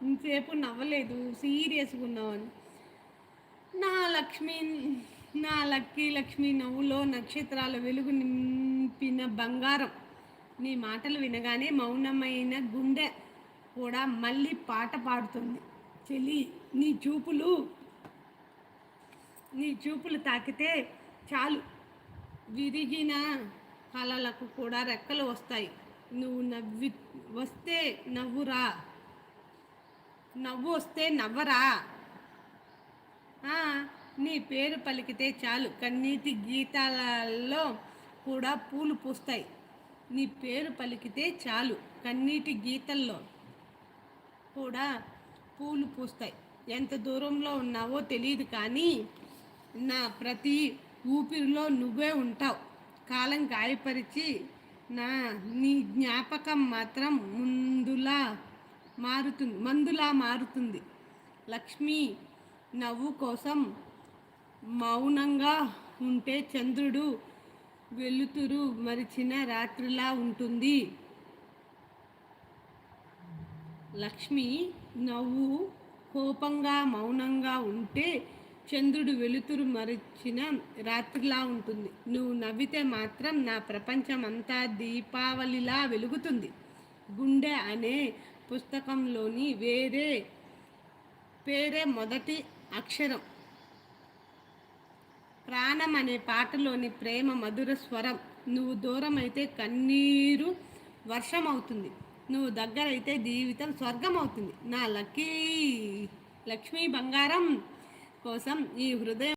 ఇంతసేపు నవ్వలేదు, సీరియస్గా ఉన్నావని. నా లక్ష్మి, నా లక్కీ లక్ష్మి నవ్వులో నక్షత్రాల వెలుగు నింపిన బంగారం. నీ మాటలు వినగానే మౌనమైన గుండె కూడా మళ్ళీ పాట పాడుతుంది. చెలి, నీ చూపులు నీ చూపులు తాకితే చాలు, విరిగిన కళలకు కూడా రెక్కలు వస్తాయి. నువ్వు వస్తే నవ్వురా, నవ్వు వస్తే నవ్వరా. ఆ, నీ పేరు పలికితే చాలు, కన్నీటి గీతాలలో కూడా పూలు పూస్తాయి. నీ పేరు పలికితే చాలు, కన్నీటి గీతల్లో కూడా పూలు పూస్తాయి. ఎంత దూరంలో ఉన్నావో తెలియదు కానీ నా ప్రతి ఊపిరిలో నువ్వే ఉంటావు. కాలం గాయపరిచి నీ జ్ఞాపకం మాత్రం మందులా మారుతుంది. లక్ష్మి నవ్వు కోసం మౌనంగా ఉంటే చంద్రుడు వెలుతురు మరిచిన రాత్రిలా ఉంటుంది. లక్ష్మి నవ్వు కోపంగా మౌనంగా ఉంటే చంద్రుడు వెలుతురు మరిచిన రాత్రిలా ఉంటుంది. నువ్వు నవ్వితే మాత్రం నా ప్రపంచం అంతా దీపావళిలా వెలుగుతుంది. గుండె అనే పుస్తకంలోని పేరే మొదటి అక్షరం. ప్రాణం అనే పాటలోని ప్రేమ మధుర స్వరం. నువ్వు దూరం అయితే కన్నీరు వర్షం అవుతుంది, నువ్వు దగ్గరైతే జీవితం స్వర్గం అవుతుంది. నా లక్కీ లక్ష్మీ బంగారం కోసం ఈ హృదయం